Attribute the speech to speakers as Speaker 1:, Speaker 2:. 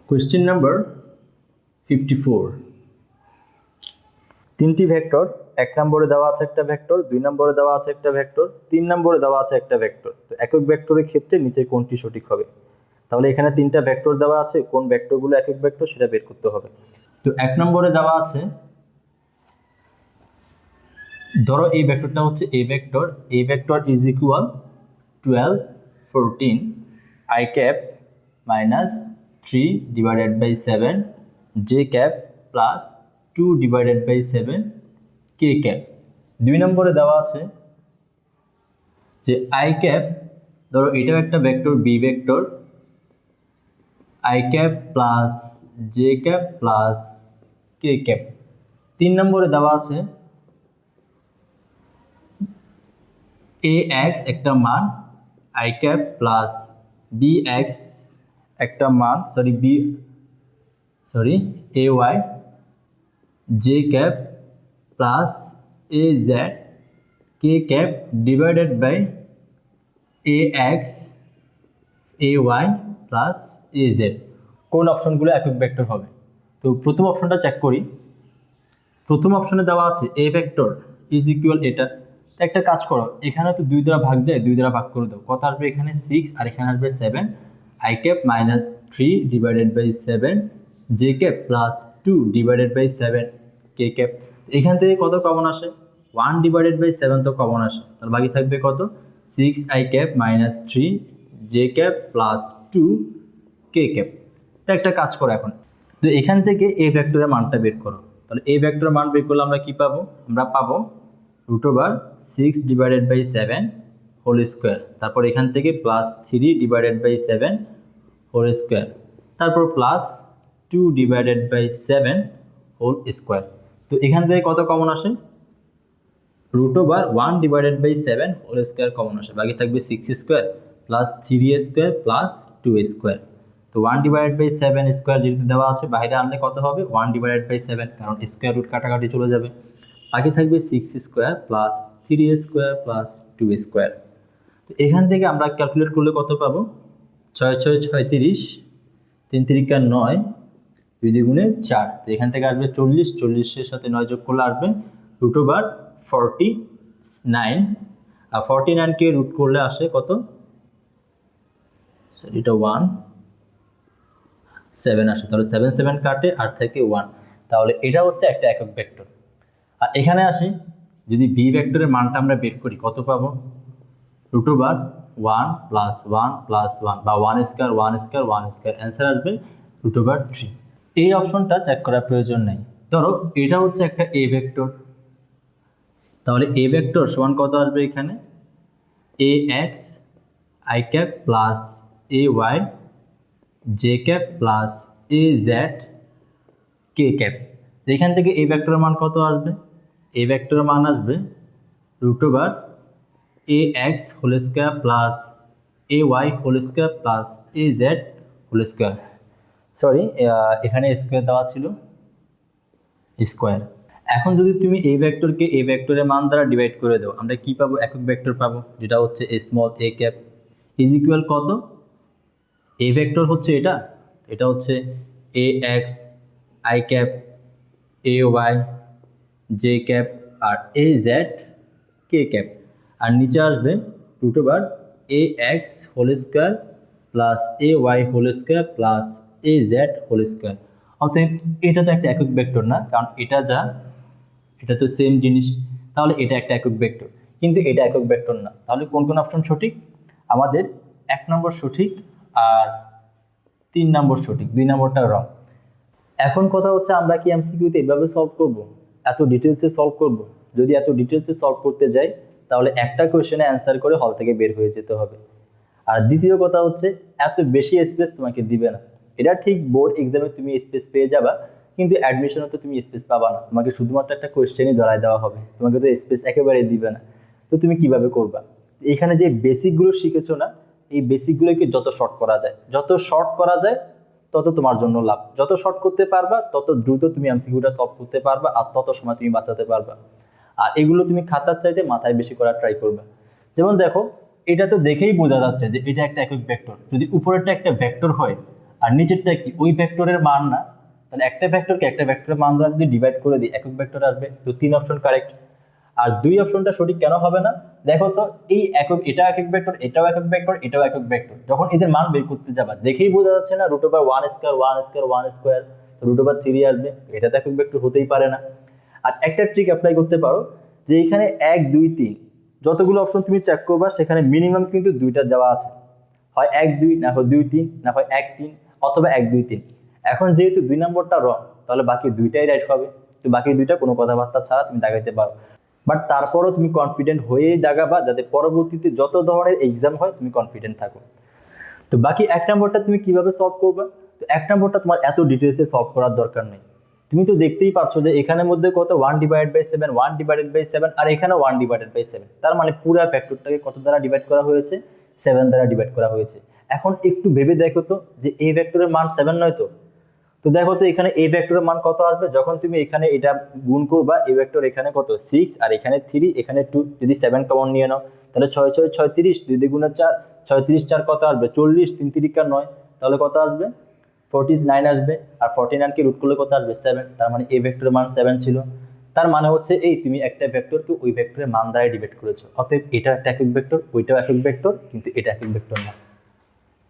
Speaker 1: Question number 54. তিনটি vector, এক নম্বরে দেওয়া আছে একটা ভেক্টর, দুই নম্বরে দেওয়া আছে একটা ভেক্টর, তিন নম্বরে দেওয়া আছে একটা ভেক্টর। তো একক ভেক্টরের ক্ষেত্রে নিচে কোনটি সঠিক হবে? তাহলে এখানে তিনটা ভেক্টর দেওয়া আছে, কোন ভেক্টরগুলো একক ভেক্টর সেটা বের করতে হবে। তো এক নম্বরে দেওয়া আছে, ধরো এই ভেক্টরটা হচ্ছে এ vector is equal 12 14 I cap minus 3 divided by 7 j cap plus 2 divided by 7 k cap। দুই নম্বরে দেওয়া আছে যে I cap, ধরো এটাও একটা vector B vector, I cap plus j cap plus k cap। তিন নম্বরে দেওয়া আছে ax একটা মান, I cap plus bx একটা মান, ay j cap plus az k cap divided by ax ay plus az। কোন অপশনগুলো একক ভেক্টর হবে? তো প্রথম অপশনটা চেক করি। প্রথম অপশনে দেওয়া আছে এ ভেক্টর ইজ ইকুয়াল এটা। একটা কাজ করো, এখানে তো 2 দ্বারা ভাগ যায়, 2 দ্বারা ভাগ করে দাও। কত আসবে? এখানে 6 আর এখানে আসবে 7। I cap minus 3 divided by 7 j cap plus 2 divided by 7 k cap। এখান থেকে কত কমন আসে? 1 divided by 7 তো কমন আসে, তাহলে বাকি থাকবে কত? 6 I cap minus 3 j cap plus 2 k cap। তো একটা কাজ করো এখন, তো এখান থেকে এ ভেক্টরের মানটা বের করো। তাহলে এ ভেক্টরের মান বের করলে আমরা কি পাবো? আমরা পাবো √6 divided by 7 হোল স্কোয়ার, তারপর এখান থেকে plus 3 divided by 7 whole square, তারপর plus 2 divided by 7 whole square. তো এখান থেকে কত কমন আসে? √1 divided by 7 whole square common আসে, বাকি থাকবে 6 square plus 3 square plus 2 square. তো 1 divided by 7 স্কোয়ার যেহেতু দেওয়া আছে, বাইরে আনলে কত হবে? 1 divided by 7, কারণ স্কোয়ার রুট কাটাকাটি চলে যাবে। বাকি থাকবে 6 square plus 3 square plus 2 square. তো এখান থেকে আমরা ক্যালকুলেট করলে কত পাবো? 6 6 36, 3 3 9, 2 2 4। তো এখান থেকে আসবে 40, 40-এর সাথে 9 যোগ করলে আসবে √49। আর 49কে রুট করলে আসে কত? এটা 1 7 আসে, তাহলে 7 7 কাটে আর থেকে 1। তাহলে এটা হচ্ছে একটা একক ভেক্টর। আর এখানে আসি, যদি ভি ভেক্টরের মানটা আমরা বের করি, কত পাবো? √1 প্লাস 1 প্লাস 1 বা 1 স্কোয়ার 1 স্কোয়ার 1 স্কোয়ার, অ্যান্সার আসবে √3। এই অপশনটা চেক করার প্রয়োজন নেই। ধরো এটা হচ্ছে একটা এ ভেক্টর, তাহলে এ ভেক্টর সমান কত আসবে? এখানে ax I cap plus ay j cap plus az k cap। এখান থেকে এই ভেক্টরের মান কত আসবে? এই ভেক্টরের মান আসবে √ax whole square plus ay whole square plus az whole square. Sorry, এখানে স্কোয়ার দেওয়া ছিল, স্কোয়ার। এখন যদি তুমি এই ভেক্টরকে এই ভেক্টরের মান দ্বারা ডিভাইড করে দাও, আমরা কি পাবো? একক ভেক্টর পাবো, যেটা হচ্ছে small a cap is equal কত? এ ভেক্টর হচ্ছে এটা, এটা হচ্ছে ax I cap ay j cap R az k cap। আর নিচে আসবে √ax whole square plus ay whole square plus az whole square. অতএব এটা তো একটা একক ভেক্টর না, কারণ এটা তো সেম জিনিস। তাহলে এটা একটা একক ভেক্টর, কিন্তু এটা একক ভেক্টর না। তাহলে কোন কোন অপশন সঠিক? আমাদের 1 নম্বর সঠিক আর 3 নম্বর সঠিক, 2 নম্বরটা রং। এখন কথা হচ্ছে, আমরা কি এমসিকিউতে এভাবে সলভ করব? এত ডিটেলসে সলভ করব? যদি এত ডিটেলসে সলভ করতে যাই, তাহলে একটা কোয়েশ্চেনে অ্যান্সার করে হল থেকে বের হয়ে যেতে হবে। আর দ্বিতীয় কথা হচ্ছে, এত বেশি স্পেস তোমাকে দিবে না। এটা ঠিক বোর্ড এক্সামে তুমি স্পেস পেয়ে যাবা, কিন্তু অ্যাডমিশনে তো তুমি স্পেস পাবা না। তোমাকে শুধুমাত্র একটা কোয়েশ্চেনই ধরায় দেওয়া হবে, তোমাকে তো স্পেস একেবারেই দিবে না। তো তুমি কিভাবে করবা? এখানে যে বেসিকগুলো শিখেছো না, এই বেসিকগুলোকে যত শর্ট করা যায় তত তোমার জন্য লাভ। যত শর্ট করতে পারবা তত দ্রুত তুমি এমসিকিউটা সলভ করতে পারবা, আর তত সময় তুমি বাঁচাতে পারবা। আর এগুলো তুমি খাতার চাইতে মাথায় বেশি করার ট্রাই করবে। যেমন দেখো, এটা তো দেখেই বোঝা যাচ্ছে যে এটা একটা একক ভেক্টর। যদি উপরেরটা একটা ভেক্টর হয় আর আর নিচেরটা কি ওই ভেক্টরের মান না, তাহলে একটা ভেক্টরকে একটা ভেক্টরের মান দ্বারা যদি ডিভাইড করে দিই একক ভেক্টর আসবে। তো 3 অপশন কারেক্ট। আর 2 অপশনটা সঠিক কেন হবে না? দেখো তো এই একক, এটা একক ভেক্টর, এটাও একক ভেক্টর, এটাও একক ভেক্টর, যখন এদের মান বের করতে যাবা দেখেই বোঝা যাচ্ছে না √1 স্কয়ার 1 স্কয়ার 1 স্কয়ার, √3 আসবে, এটা তো একক ভেক্টর হতেই পারে না। আর একটা ট্রিক অ্যাপ্লাই করতে পারো যে এখানে 1 2 3 যতগুলো অপশন তুমি চেক করবা সেখানে মিনিমাম কিন্তু দুইটা দেওয়া আছে, হয় 1 2, না হয় 2 3, না হয় 1 3, অথবা 1 2 3। এখন যেহেতু 2 নম্বরটা রং, তাহলে বাকি দুইটাই রাইট হবে। তো বাকি দুইটা কোনো কথাবার্তা ছাড়া তুমি দাগাইতে পারো। বাট তারপরও তুমি কনফিডেন্ট হয়েই দাগাবা, যাতে পরবর্তীতে যত ধরনের এক্সাম হয় তুমি কনফিডেন্ট থাকো। তো বাকি 1 নম্বরটা তুমি কিভাবে সলভ করবে? তো 1 নম্বরটা তোমার এত ডিটেলসে সলভ করার দরকার নেই। তুমি তো দেখতেই পারছো যে এখানের মধ্যে কত 1/7, 1/7, আর এখানে 1/7। তার মানে পুরো ফ্যাক্টরটাকে কত দ্বারা ডিভাইড করা হয়েছে? 7 দ্বারা ডিভাইড করা হয়েছে। এখন একটু ভেবে দেখো তো যে এই ভেক্টরের মান 7 নয় তো? তো দেখো তো এখানে এই ভেক্টরের মান কত আসবে যখন তুমি এখানে এটা গুণ করবা। এই ভেক্টর এখানে কত 6, আর এখানে 3, এখানে 2, যদি 7 কমন নিয়ে নাও তাহলে 6 6 36, 2 দ্বিগুণে 4, 36 4 কত আসবে? 40, 3 3 9, তাহলে কত আসবে? 49 আসবে। আর 49 কে রুট করলে কত আসবে? 7। তার মানে এই ভেক্টরের মান 7 ছিল। তার মানে হচ্ছে এই তুমি একটা ভেক্টরকে ওই ভেক্টরের মান দ্বারা ডিভাইড করেছো, অতএব এটা একটা একক ভেক্টর, ওইটাও একক ভেক্টর, কিন্তু এটা একক ভেক্টর না।